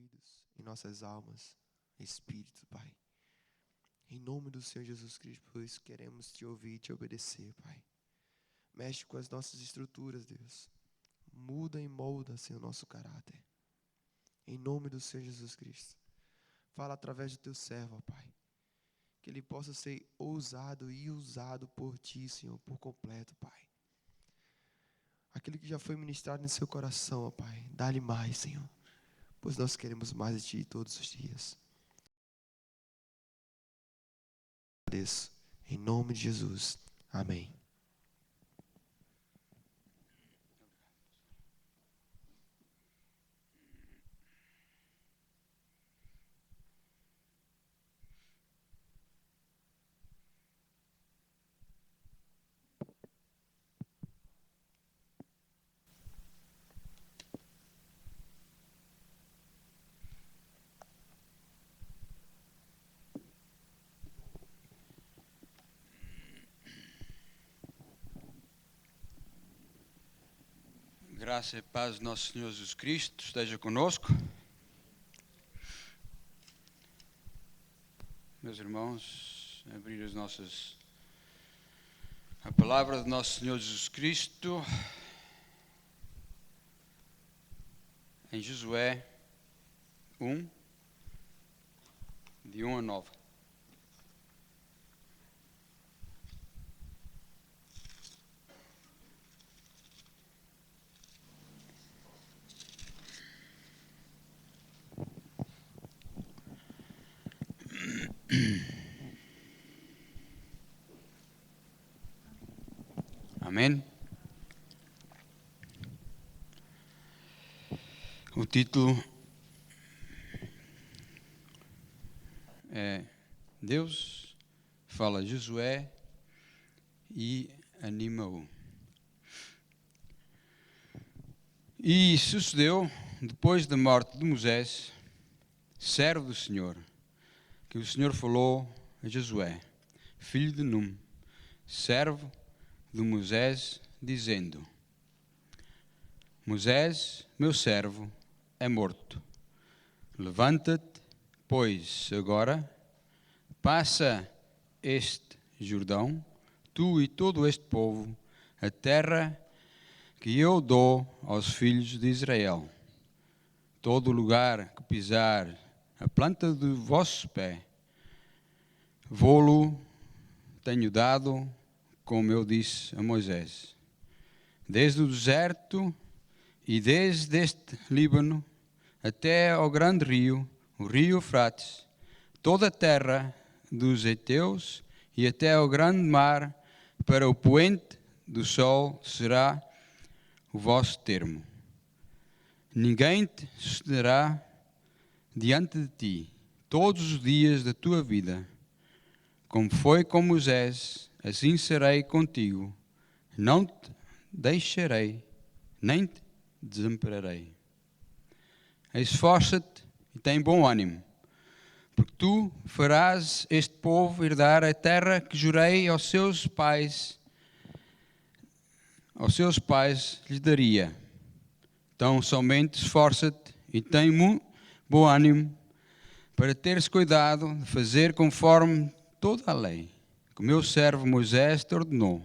ouvidos, em nossas almas, espírito, Pai. Em nome do Senhor Jesus Cristo, por isso queremos te ouvir e te obedecer, Pai. Mexe com as nossas estruturas, Deus. Muda e molda, Senhor, o nosso caráter. Em nome do Senhor Jesus Cristo. Fala através do teu servo, ó Pai. Que ele possa ser ousado e usado por ti, Senhor, por completo, Pai. Aquilo que já foi ministrado em seu coração, ó Pai, dá-lhe mais, Senhor. Pois nós queremos mais de ti todos os dias. Agradeço. Em nome de Jesus. Amém. Graça e paz do nosso Senhor Jesus Cristo esteja conosco. Meus irmãos, abrir a palavra do nosso Senhor Jesus Cristo em Josué 1, de 1 a 9. Amém? O título é Deus fala a Josué e anima-o. E sucedeu, depois da morte de Moisés, servo do Senhor, que o Senhor falou a Josué, filho de Num, servo de Moisés, dizendo: Moisés, meu servo, é morto. Levanta-te, pois, agora, passa este Jordão, tu e todo este povo, a terra que eu dou aos filhos de Israel. Todo lugar que pisar a planta do vosso pé, vou-lo tenho dado, como eu disse a Moisés. Desde o deserto e desde este Líbano até ao grande rio, o rio Eufrates, toda a terra dos heteus e até ao grande mar, para o poente do sol será o vosso termo. Ninguém te sucederá diante de ti todos os dias da tua vida. Como foi com Moisés, assim serei contigo. Não te deixarei, nem te desampararei. Esforça-te e tem bom ânimo, porque tu farás este povo herdar a terra que jurei aos seus pais lhes daria. Então somente esforça-te e tem bom ânimo para teres cuidado de fazer conforme toda a lei que o meu servo Moisés te ordenou.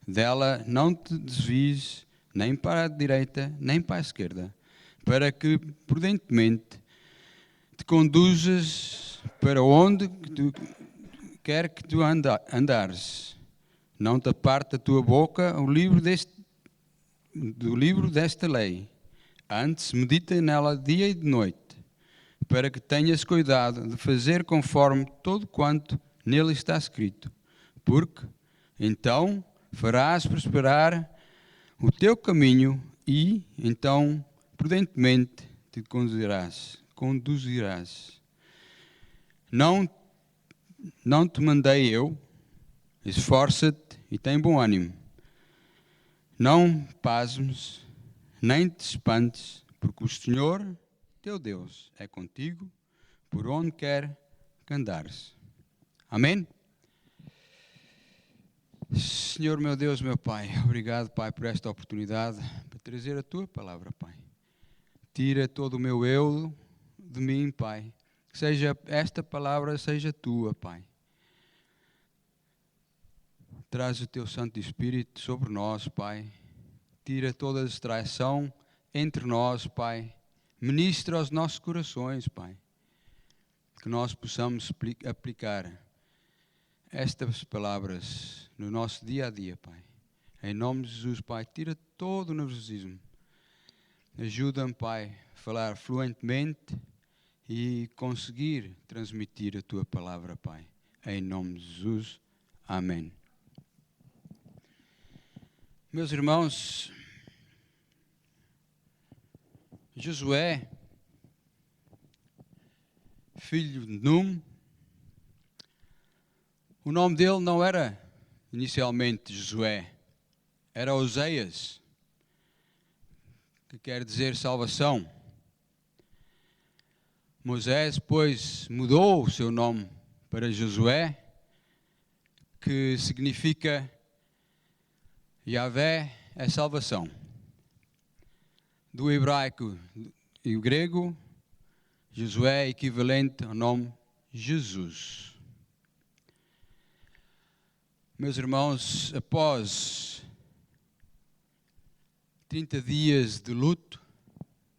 Dela não te desvies nem para a direita nem para a esquerda, para que prudentemente te conduzas para onde quer que tu andares. Não te aparte da tua boca do livro desta lei. Antes medita nela dia e de noite, para que tenhas cuidado de fazer conforme todo quanto nele está escrito. Porque então farás prosperar o teu caminho e então prudentemente te conduzirás. Não te mandei eu? Esforça-te e tem bom ânimo. Não pasmes, nem te espantes, porque o Senhor, teu Deus, é contigo, por onde quer que andares. Amém? Senhor, meu Deus, meu Pai, obrigado, Pai, por esta oportunidade para trazer a Tua palavra, Pai. Tira todo o meu eu de mim, Pai. Que seja esta palavra seja tua, Pai. Traz o teu Santo Espírito sobre nós, Pai. Tira toda a distração entre nós, Pai. Ministra aos nossos corações, Pai. Que nós possamos aplicar estas palavras no nosso dia a dia, Pai. Em nome de Jesus, Pai, tira todo o nervosismo. Ajuda-me, Pai, a falar fluentemente e conseguir transmitir a Tua palavra, Pai. Em nome de Jesus, amém. Meus irmãos, Josué, filho de Num, o nome dele não era inicialmente Josué, era Oseias, que quer dizer salvação. Moisés, pois, mudou o seu nome para Josué, que significa Yahvé é salvação. Do hebraico e o grego, Josué é equivalente ao nome Jesus. Meus irmãos, após 30 dias de luto,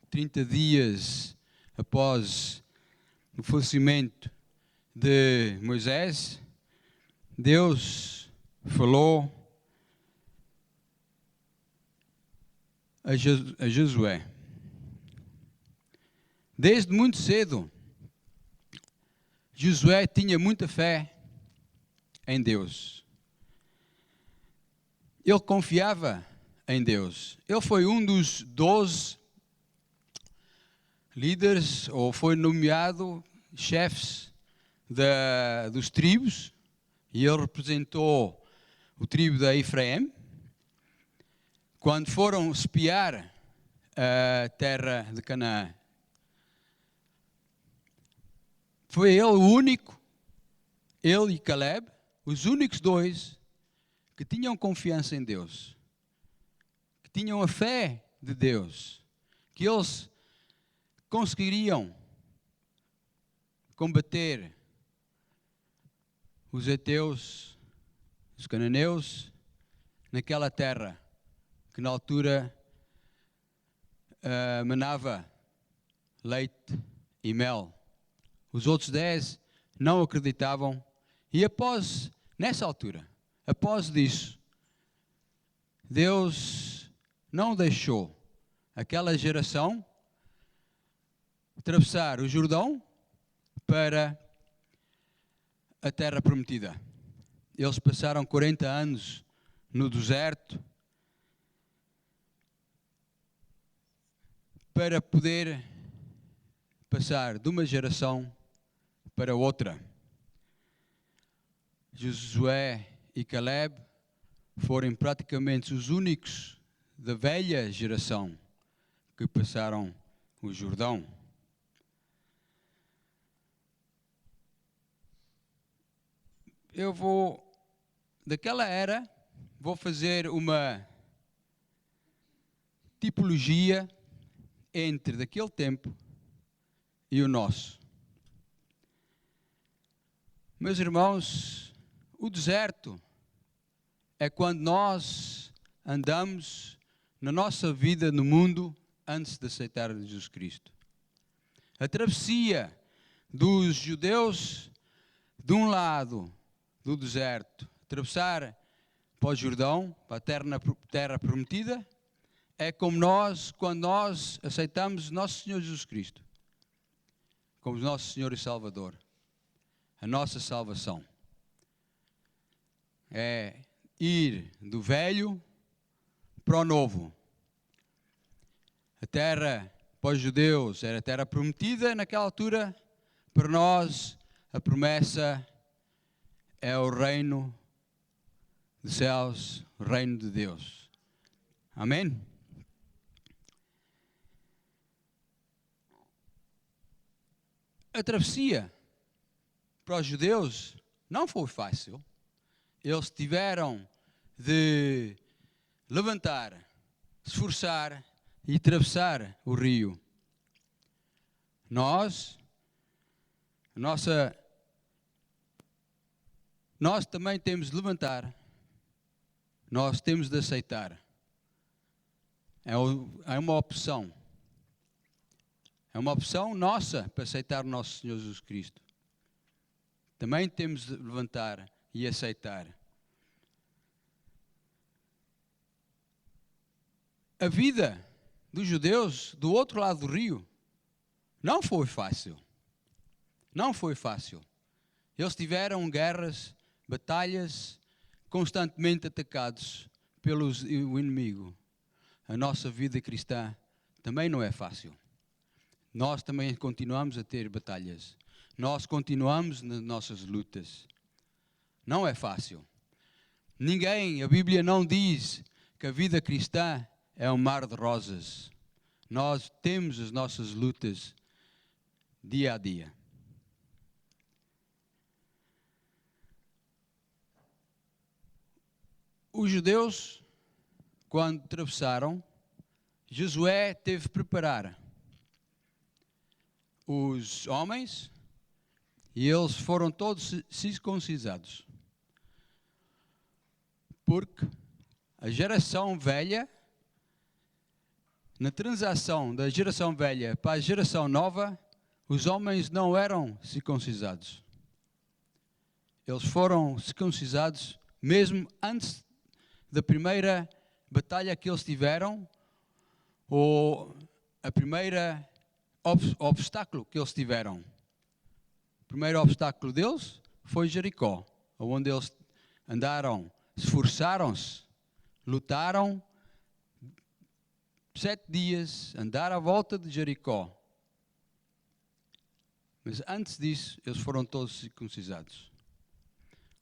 30 dias após o falecimento de Moisés, Deus falou a Josué. Desde muito cedo, Josué tinha muita fé em Deus. Ele confiava em Deus. Ele foi um dos 12 líderes, ou foi nomeado chefes dos tribos, e ele representou o tribo de Efraim. Quando foram espiar a terra de Canaã, foi ele o único, ele e Caleb, os únicos dois que tinham confiança em Deus, que tinham a fé de Deus, que eles conseguiriam combater os heteus, os cananeus, naquela terra que na altura manava leite e mel. Os outros 10 não acreditavam, e nessa altura, após disso, Deus não deixou aquela geração atravessar o Jordão para a terra prometida. Eles passaram 40 anos no deserto para poder passar de uma geração para outra. Josué e Caleb foram praticamente os únicos da velha geração que passaram o Jordão. Eu daquela era, vou fazer uma tipologia entre daquele tempo e o nosso. Meus irmãos, o deserto é quando nós andamos na nossa vida no mundo antes de aceitar Jesus Cristo. A travessia dos judeus de um lado do deserto, atravessar para o Jordão, para a terra prometida, é como quando nós aceitamos nosso Senhor Jesus Cristo como nosso Senhor e Salvador. A nossa salvação é ir do velho para o novo. A terra para os judeus era a terra prometida naquela altura. Para nós, a promessa é o reino dos céus, o reino de Deus. Amém? A travessia para os judeus não foi fácil. Eles tiveram de levantar, esforçar e atravessar o rio. Nós também temos de levantar, nós temos de aceitar. É uma opção. É uma opção nossa para aceitar o nosso Senhor Jesus Cristo. Também temos de levantar e aceitar. A vida dos judeus do outro lado do rio não foi fácil. Não foi fácil. Eles tiveram guerras, batalhas, constantemente atacados pelo inimigo. A nossa vida cristã também não é fácil. Nós também continuamos a ter batalhas. Nós continuamos nas nossas lutas. Não é fácil. A Bíblia não diz que a vida cristã é um mar de rosas. Nós temos as nossas lutas dia a dia. Os judeus, quando atravessaram, Josué teve que preparar os homens e eles foram todos circuncidados. Porque a geração velha, na transação da geração velha para a geração nova, os homens não eram circuncidados. Eles foram circuncidados mesmo antes da primeira batalha que eles tiveram, ou a primeira obstáculo que eles tiveram. O primeiro obstáculo deles foi Jericó, onde eles andaram, esforçaram-se, lutaram 7 dias, andaram à volta de Jericó. Mas antes disso, eles foram todos circuncidados.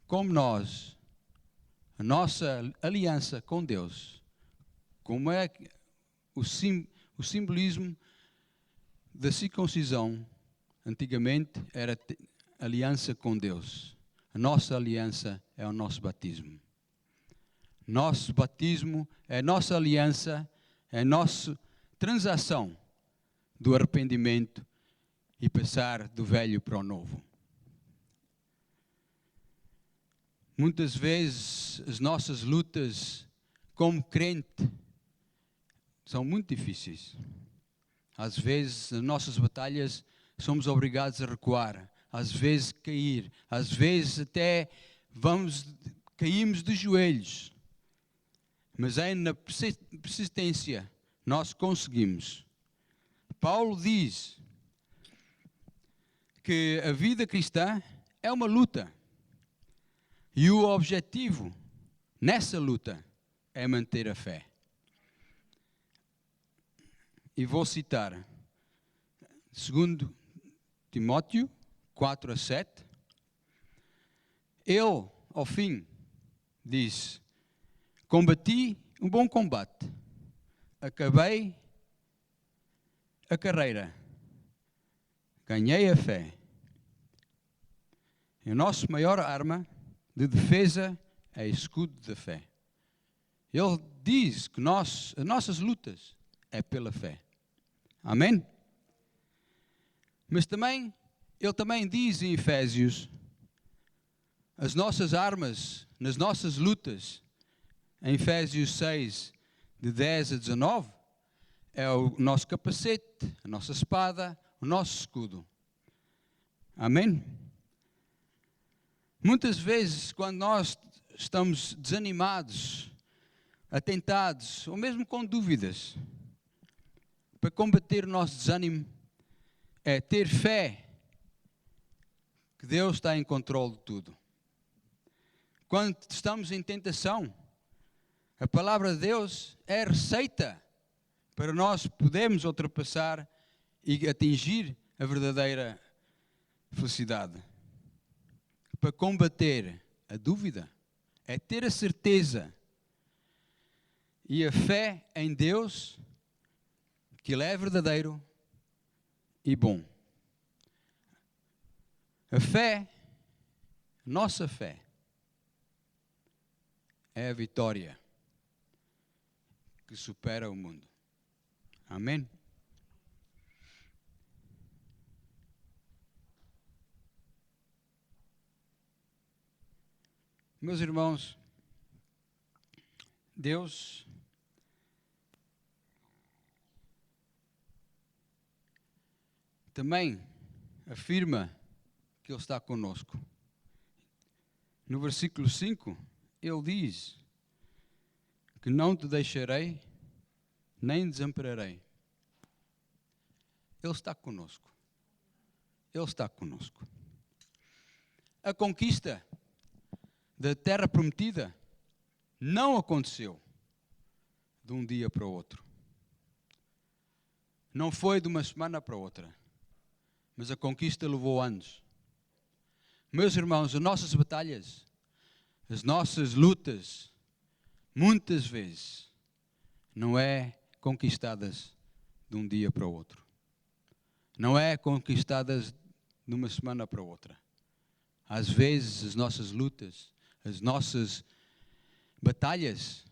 Como nós, a nossa aliança com Deus, como é o simbolismo da circuncisão, antigamente era aliança com Deus. A nossa aliança é o nosso batismo. Nosso batismo é a nossa aliança, é a nossa transação do arrependimento e passar do velho para o novo. Muitas vezes as nossas lutas como crente são muito difíceis. Às vezes as nossas batalhas somos obrigados a recuar, às vezes cair, às vezes até caímos de joelhos. Mas é na persistência nós conseguimos. Paulo diz que a vida cristã é uma luta. E o objetivo nessa luta é manter a fé. E vou citar 2 Timóteo 4:7. Ele, ao fim, diz: combati um bom combate, acabei a carreira, ganhei a fé. E a nossa maior arma de defesa é o escudo da fé. Ele diz que as nossas lutas é pela fé. Amém? Mas também, ele também diz em Efésios, as nossas armas nas nossas lutas, em Efésios 6, de 10 a 19, é o nosso capacete, a nossa espada, o nosso escudo. Amém? Muitas vezes, quando nós estamos desanimados, atentados, ou mesmo com dúvidas, para combater o nosso desânimo, é ter fé que Deus está em controle de tudo. Quando estamos em tentação, a palavra de Deus é a receita para nós podermos ultrapassar e atingir a verdadeira felicidade. Para combater a dúvida, é ter a certeza e a fé em Deus que Ele é verdadeiro e bom. A fé, nossa fé, é a vitória que supera o mundo. Amém? Meus irmãos, Deus também afirma que Ele está conosco. No versículo 5, Ele diz que não te deixarei, nem desampararei. Ele está conosco. Ele está conosco. A conquista da terra prometida não aconteceu de um dia para o outro. Não foi de uma semana para outra. Mas a conquista levou anos. Meus irmãos, as nossas batalhas, as nossas lutas, muitas vezes, não é conquistadas de um dia para o outro. Não é conquistadas de uma semana para outra. Às vezes, as nossas lutas, as nossas batalhas,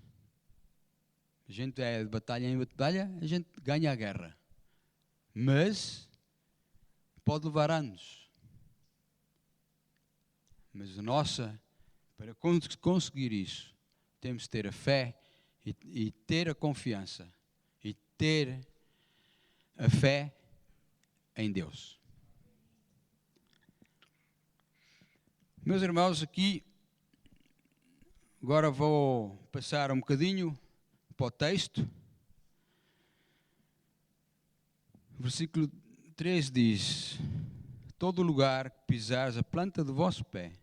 a gente é de batalha em batalha, a gente ganha a guerra. Mas pode levar anos. Mas para conseguir isso, temos de ter a fé e ter a confiança e ter a fé em Deus. Meus irmãos, aqui agora vou passar um bocadinho para o texto. Versículo 3 diz: todo lugar que pisares a planta do vosso pé,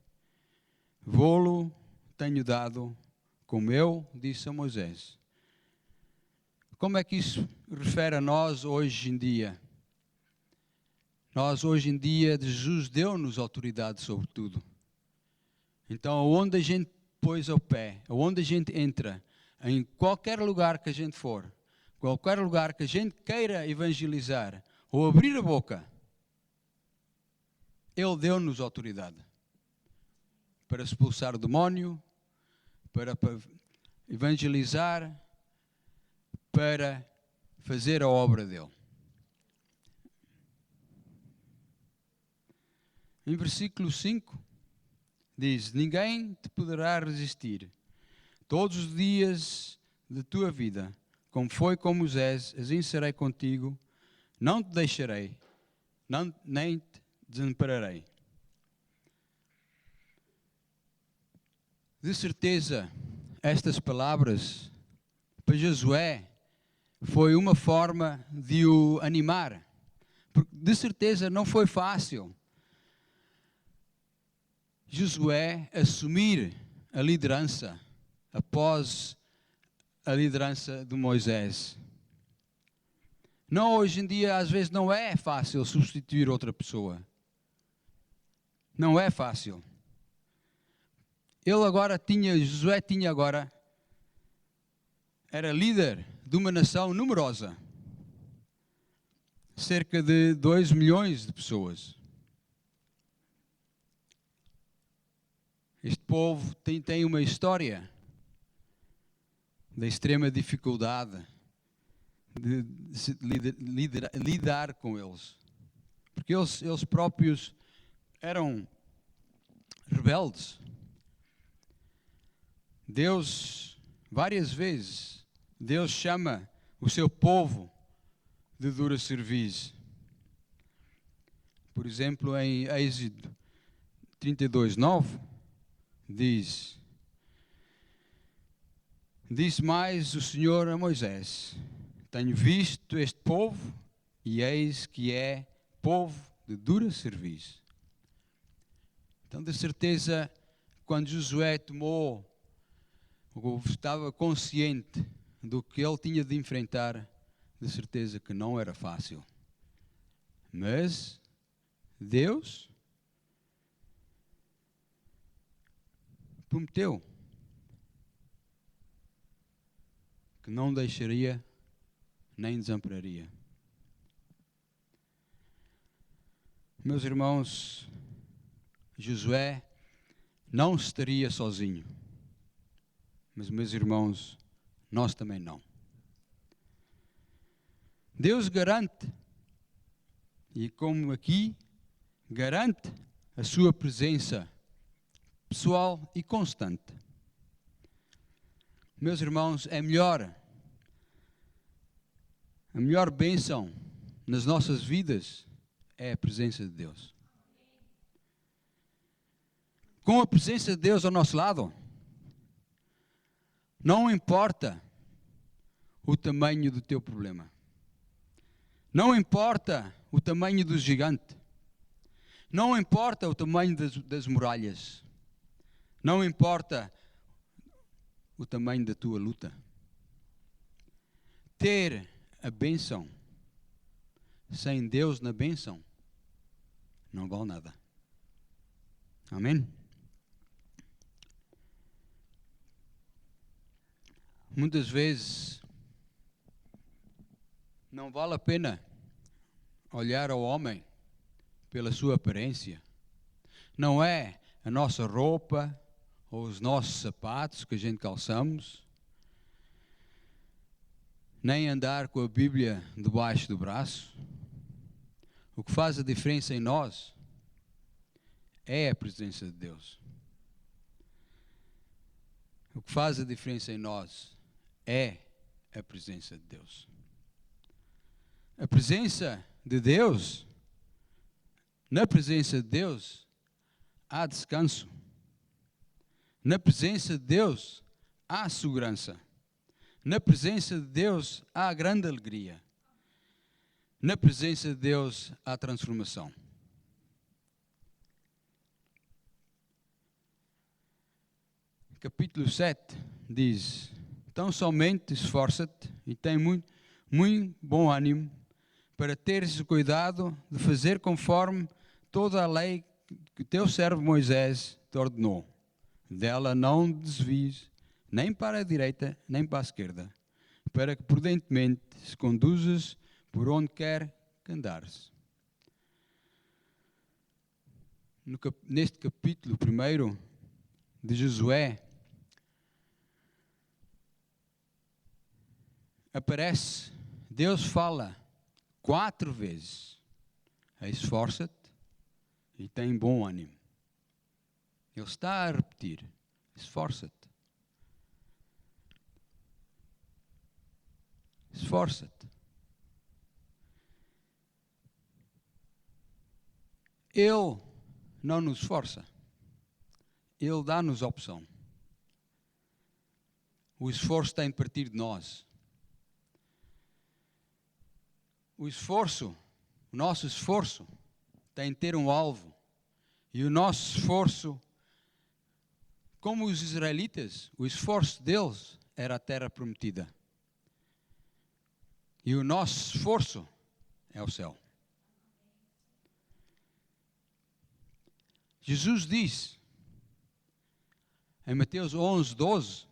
vou-lo tenho dado, como eu disse a Moisés. Como é que isso refere a nós hoje em dia? Nós hoje em dia, Jesus deu-nos autoridade sobre tudo. Então, onde a gente pôs o pé, onde a gente entra, em qualquer lugar que a gente for, qualquer lugar que a gente queira evangelizar ou abrir a boca, Ele deu-nos autoridade para expulsar o demónio, para evangelizar, para fazer a obra dele. Em versículo 5 diz: ninguém te poderá resistir todos os dias de tua vida, como foi com Moisés, assim serei contigo, não te deixarei, nem te desampararei. De certeza, estas palavras para Josué foi uma forma de o animar, porque de certeza não foi fácil Josué assumir a liderança após a liderança de Moisés. Não, hoje em dia, às vezes, não é fácil substituir outra pessoa. Não é fácil. Josué tinha agora, era líder de uma nação numerosa. Cerca de 2 milhões de pessoas. Este povo tem uma história da extrema dificuldade de lidar com eles. Porque eles próprios eram rebeldes. Deus, várias vezes, Deus chama o seu povo de dura cerviz. Por exemplo, em Êxodo 32:9, diz: disse mais o Senhor a Moisés: tenho visto este povo, e eis que é povo de dura cerviz. Então, de certeza, quando Josué estava consciente do que ele tinha de enfrentar, de certeza que não era fácil. Mas Deus prometeu que não deixaria nem desampararia. Meus irmãos, Josué não estaria sozinho. Mas, meus irmãos, nós também não. Deus garante, e como aqui, garante a sua presença pessoal e constante. Meus irmãos, a melhor bênção nas nossas vidas é a presença de Deus. Com a presença de Deus ao nosso lado, não importa o tamanho do teu problema. Não importa o tamanho do gigante. Não importa o tamanho das muralhas. Não importa o tamanho da tua luta. Ter a bênção sem Deus na bênção não vale nada. Amém? Muitas vezes não vale a pena olhar ao homem pela sua aparência. Não é a nossa roupa ou os nossos sapatos que a gente calçamos, nem andar com a Bíblia debaixo do braço. O que faz a diferença em nós é a presença de Deus. O que faz a diferença em nós é a presença de Deus. A presença de Deus, na presença de Deus, há descanso. Na presença de Deus, há segurança. Na presença de Deus, há grande alegria. Na presença de Deus, há transformação. Capítulo 7 diz: tão somente esforça-te e tem muito bom ânimo para teres o cuidado de fazer conforme toda a lei que teu servo Moisés te ordenou. Dela não desvies nem para a direita nem para a esquerda, para que prudentemente se conduzas por onde quer que andares. Neste capítulo 1 de Josué, aparece, Deus fala 4 vezes: esforça-te e tem bom ânimo. Ele está a repetir: esforça-te. Esforça-te. Ele não nos força. Ele dá-nos a opção. O esforço tem de partir de nós. O nosso esforço tem de ter um alvo. E o nosso esforço, como os israelitas, o esforço deles era a terra prometida. E o nosso esforço é o céu. Jesus disse, em Mateus 11:12,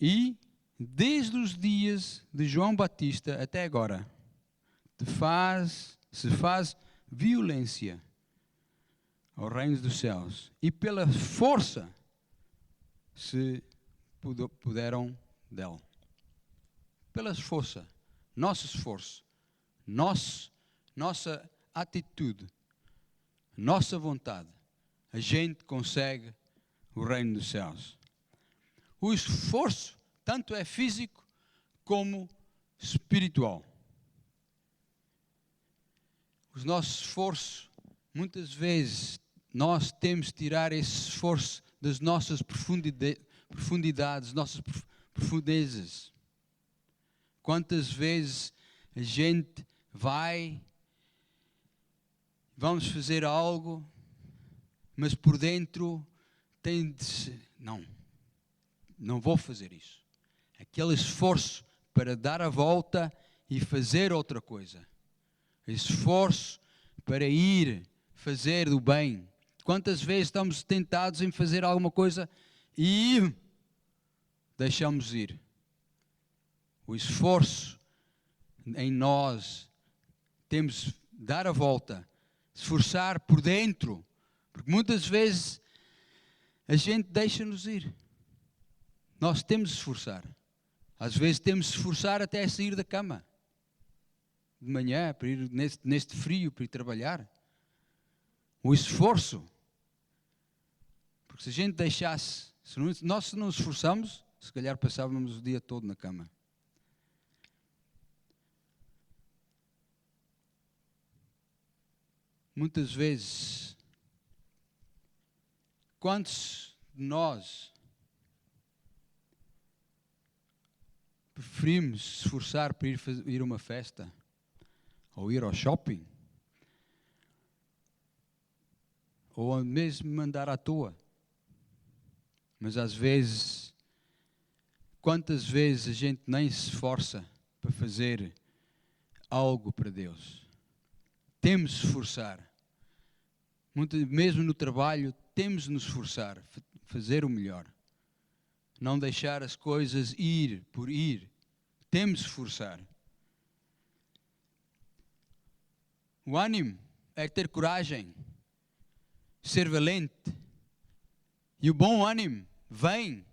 e desde os dias de João Batista até agora, se faz violência ao reino dos céus, e pela força se puderam dela. Pela força, nosso esforço, nossa atitude, nossa vontade, a gente consegue o reino dos céus. O esforço tanto é físico como espiritual. Os nossos esforços, muitas vezes, nós temos de tirar esse esforço das nossas profundidades, nossas profundezas. Quantas vezes a gente vamos fazer algo, mas por dentro tem de ser, não vou fazer isso. Aquele esforço para dar a volta e fazer outra coisa. Esforço para ir fazer do bem. Quantas vezes estamos tentados em fazer alguma coisa e deixamos ir. O esforço em nós, temos de dar a volta, esforçar por dentro, porque muitas vezes a gente deixa-nos ir. Nós temos de esforçar. Às vezes temos de esforçar até sair da cama, de manhã, para ir neste frio, para ir trabalhar. O esforço Porque se a gente deixasse, se nós não nos esforçamos, se calhar passávamos o dia todo na cama. Muitas vezes, quantos de nós preferimos se esforçar para ir a uma festa ou ir ao shopping ou mesmo andar à toa? Mas às vezes, quantas vezes a gente nem se esforça para fazer algo para Deus? Temos de se esforçar. Mesmo no trabalho, temos de nos esforçar, fazer o melhor. Não deixar as coisas ir por ir. Temos de se esforçar. O ânimo é ter coragem, ser valente. E o bom ânimo vem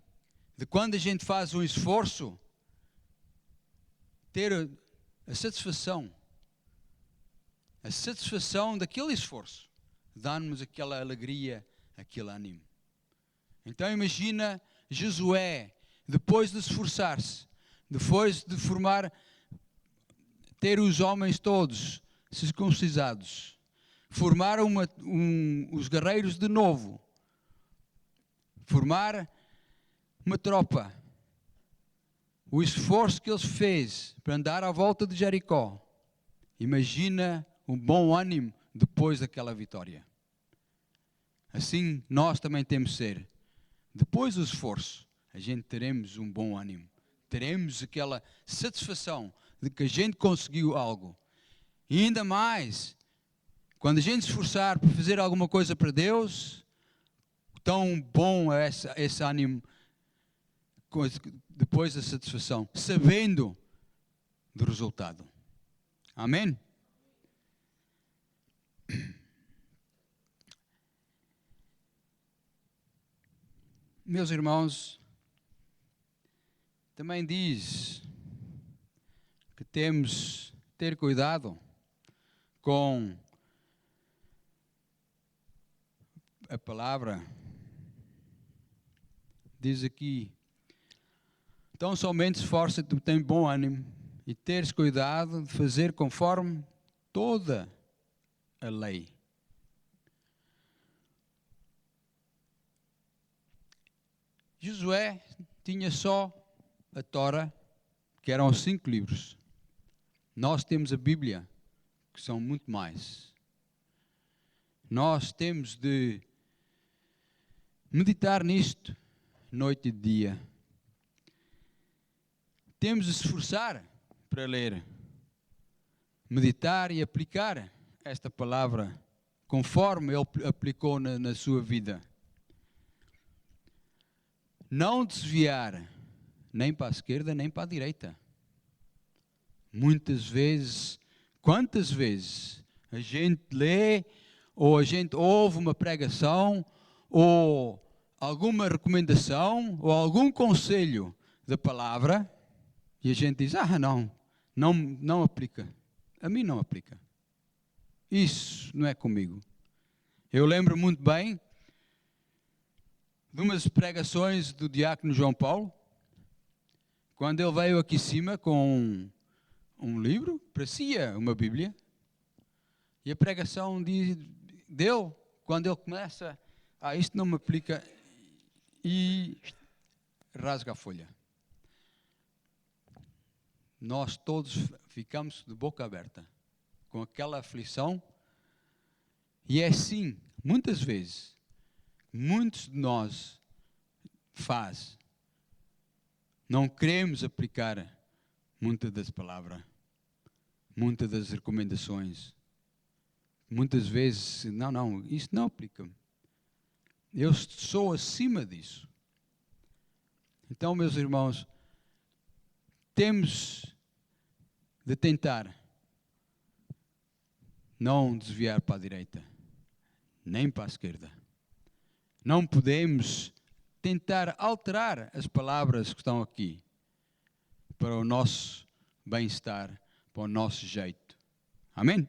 de quando a gente faz um esforço, ter a satisfação daquele esforço, dá-nos aquela alegria, aquele ânimo. Então imagina Josué, depois de se esforçar-se, depois de ter os homens todos circuncidados, formar os guerreiros de novo, formar uma tropa, o esforço que ele fez para andar à volta de Jericó. Imagina um bom ânimo depois daquela vitória. Assim nós também temos de ser. Depois do esforço, a gente teremos um bom ânimo. Teremos aquela satisfação de que a gente conseguiu algo. E ainda mais, quando a gente se esforçar para fazer alguma coisa para Deus, tão bom é esse ânimo depois da satisfação, sabendo do resultado. Amém? Meus irmãos, também diz que temos de ter cuidado com a palavra. Diz aqui, então somente esforça-te, tem bom ânimo e teres cuidado de fazer conforme toda a lei. Josué tinha só a Tora, que eram os 5 livros. Nós temos a Bíblia, que são muito mais. Nós temos de meditar nisto, noite e dia. Temos de se esforçar para ler, meditar e aplicar esta palavra conforme ele aplicou na sua vida. Não desviar nem para a esquerda nem para a direita. Muitas vezes, quantas vezes a gente lê ou a gente ouve uma pregação ou alguma recomendação ou algum conselho da palavra e a gente diz, não aplica. A mim não aplica. Isso não é comigo. Eu lembro muito bem de umas pregações do diácono João Paulo, quando ele veio aqui em cima com um livro, parecia uma Bíblia, e a pregação dele, quando ele começa, isto não me aplica, e rasga a folha. Nós todos ficamos de boca aberta, com aquela aflição, e é assim, muitas vezes, muitos de nós faz. Não queremos aplicar muitas das palavras, muitas das recomendações. Muitas vezes, isso não aplica. Eu sou acima disso. Então, meus irmãos, temos de tentar não desviar para a direita, nem para a esquerda. Não podemos tentar alterar as palavras que estão aqui para o nosso bem-estar, para o nosso jeito. Amém?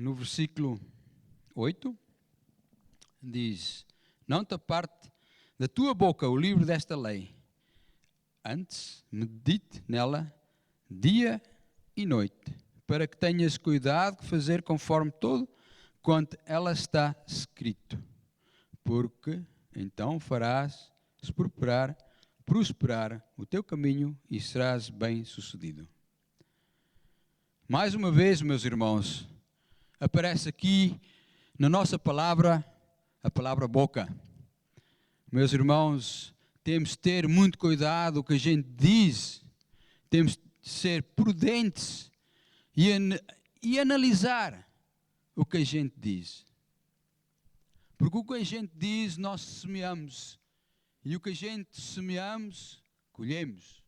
no versículo 8, diz: não te aparte da tua boca o livro desta lei, antes medite nela dia e noite, para que tenhas cuidado de fazer conforme todo quanto ela está escrito, porque então farás prosperar o teu caminho e serás bem-sucedido. Mais uma vez, meus irmãos, aparece aqui na nossa palavra a palavra boca. Meus irmãos, temos de ter muito cuidado com o que a gente diz, temos de ser prudentes e analisar o que a gente diz. Porque o que a gente diz, nós semeamos. E o que a gente semeamos, colhemos.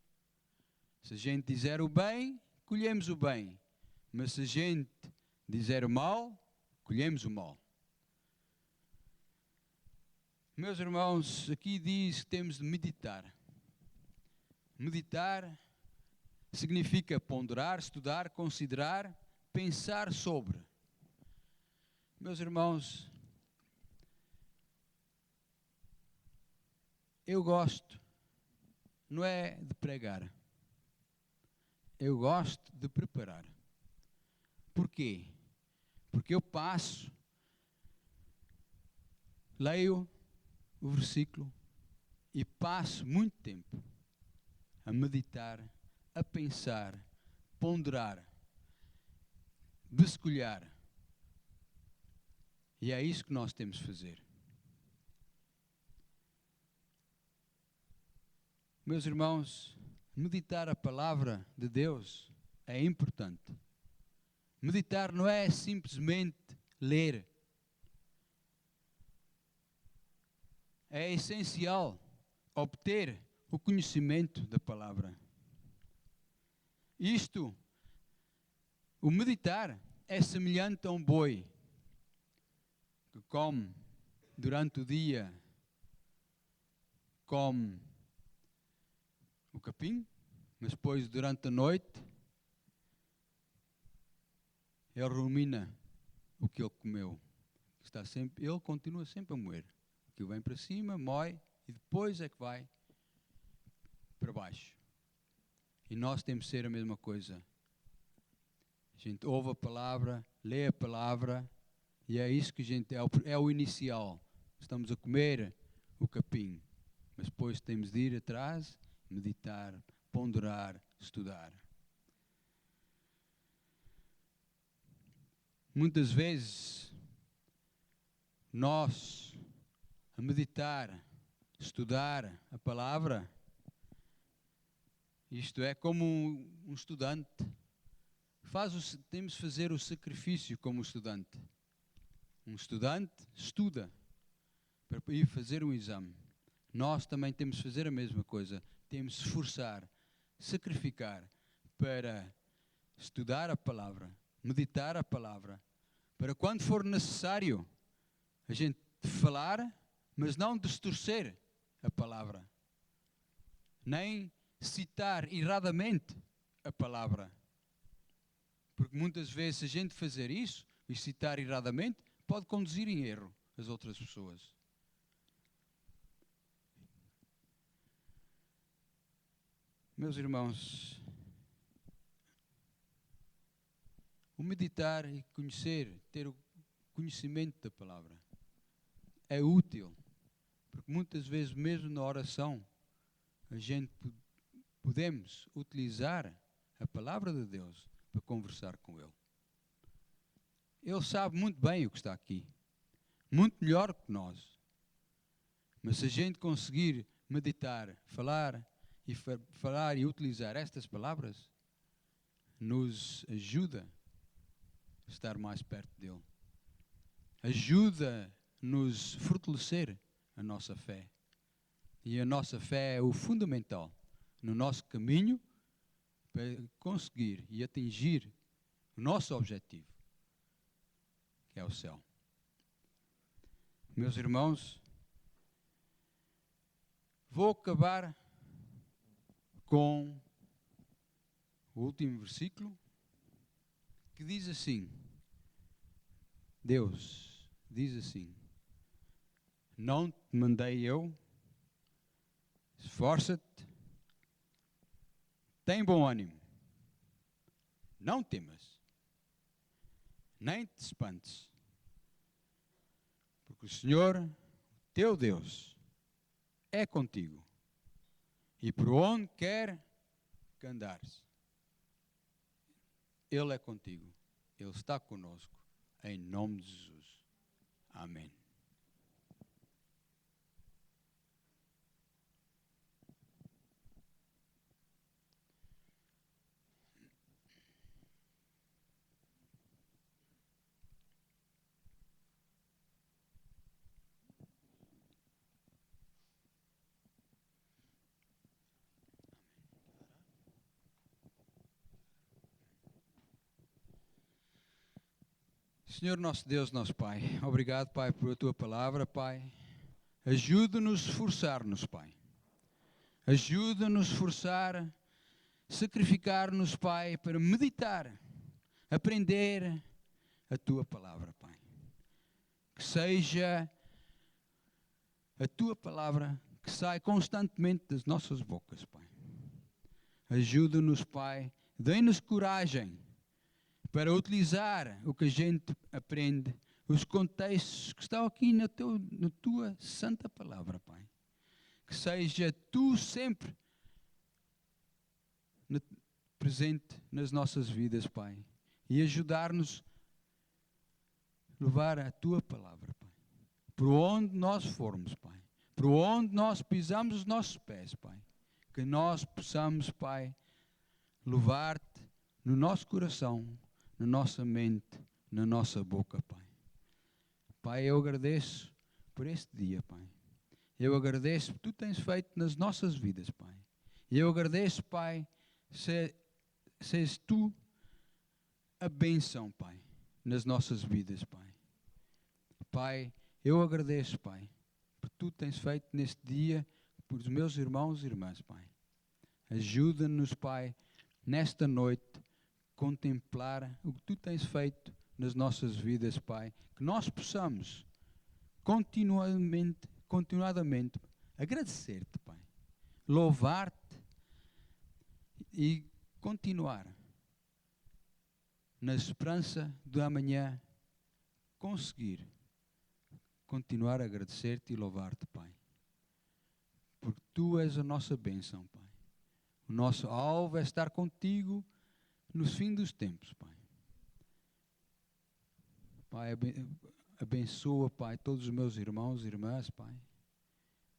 Se a gente dizer o bem, colhemos o bem. Mas se a gente dizer o mal, colhemos o mal. Meus irmãos, aqui diz que temos de meditar. Meditar significa ponderar, estudar, considerar, pensar sobre. Meus irmãos, eu gosto, não é de pregar, eu gosto de preparar. Porquê? Porque eu leio o versículo e passo muito tempo a meditar, a pensar, ponderar, vasculhar. E é isso que nós temos de fazer. Meus irmãos, meditar a palavra de Deus é importante. Meditar não é simplesmente ler. É essencial obter o conhecimento da palavra. O meditar é semelhante a um boi que come durante o dia, come o capim, mas depois durante a noite ele rumina o que ele comeu. Ele continua sempre a moer. Aquilo vem para cima, moe e depois é que vai para baixo. E nós temos de ser a mesma coisa. A gente ouve a palavra, lê a palavra e é isso que a gente é o inicial. Estamos a comer o capim, mas depois temos de ir atrás, meditar, ponderar, estudar. Muitas vezes nós, a meditar, estudar a palavra, isto é como um estudante, temos de fazer o sacrifício como estudante. Um estudante estuda para ir fazer um exame. Nós também temos de fazer a mesma coisa. Temos de se esforçar, sacrificar para estudar a palavra, meditar a palavra, para quando for necessário a gente falar, mas não distorcer a palavra, nem citar erradamente a palavra. Porque muitas vezes, se a gente fazer isso e citar erradamente, pode conduzir em erro as outras pessoas. Meus irmãos, o meditar e conhecer, ter o conhecimento da palavra é útil, porque muitas vezes mesmo na oração a gente podemos utilizar a palavra de Deus para conversar com Ele. Ele sabe muito bem o que está aqui, muito melhor que nós. Mas se a gente conseguir meditar, falar e utilizar estas palavras, nos ajuda a estar mais perto dele. Ajuda-nos a fortalecer a nossa fé. E a nossa fé é o fundamental no nosso caminho para conseguir e atingir o nosso objetivo, que é o céu. Meus irmãos, vou acabar com o último versículo, que diz assim: Deus diz assim: não te mandei eu, esforça-te, tem bom ânimo, não temas, nem te espantes, porque o Senhor, teu Deus, é contigo, e por onde quer que andares, Ele é contigo, Ele está conosco, em nome de Jesus. Amém. Senhor nosso Deus, nosso Pai, obrigado, Pai, por a Tua palavra, Pai. Ajuda-nos a esforçar-nos, Pai. Ajuda-nos a esforçar, sacrificar-nos, Pai, para meditar, aprender a Tua palavra, Pai. Que seja a Tua palavra que sai constantemente das nossas bocas, Pai. Ajuda-nos, Pai, dê-nos coragem para utilizar o que a gente aprende, os contextos que estão aqui na Tua santa palavra, Pai. Que seja Tu sempre presente nas nossas vidas, Pai. E ajudar-nos a levar a Tua palavra, Pai. Por onde nós formos, Pai. Por onde nós pisamos os nossos pés, Pai. Que nós possamos, Pai, levar-te no nosso coração, na nossa mente, na nossa boca, Pai. Pai, eu agradeço por este dia, Pai. Eu agradeço por que Tu tens feito nas nossas vidas, Pai. E eu agradeço, Pai, sejas Tu a bênção, Pai, nas nossas vidas, Pai. Pai, eu agradeço, Pai, por que Tu tens feito neste dia por os meus irmãos e irmãs, Pai. Ajuda-nos, Pai, nesta noite, contemplar o que Tu tens feito nas nossas vidas, Pai. Que nós possamos continuadamente agradecer-Te, Pai. Louvar-Te e continuar na esperança do amanhã conseguir continuar a agradecer-Te e louvar-Te, Pai. Porque Tu és a nossa bênção, Pai. O nosso alvo é estar contigo no fim dos tempos, Pai. Pai, abençoa, Pai, todos os meus irmãos e irmãs, Pai.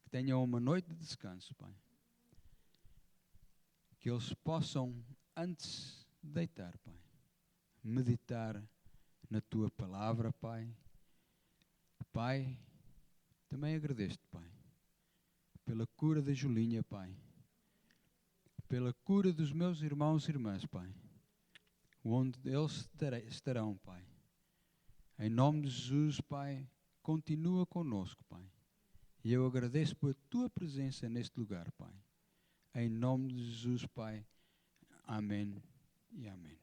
Que tenham uma noite de descanso, Pai. Que eles possam, antes de deitar, Pai, meditar na Tua palavra, Pai. Pai, também agradeço-Te, Pai, pela cura da Julinha, Pai. Pela cura dos meus irmãos e irmãs, Pai. Onde eles estarão, Pai. Em nome de Jesus, Pai, continua conosco, Pai. E eu agradeço por Tua presença neste lugar, Pai. Em nome de Jesus, Pai. Amém e amém.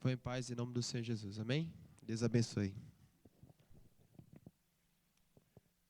Vão em paz em nome do Senhor Jesus. Amém? Deus abençoe.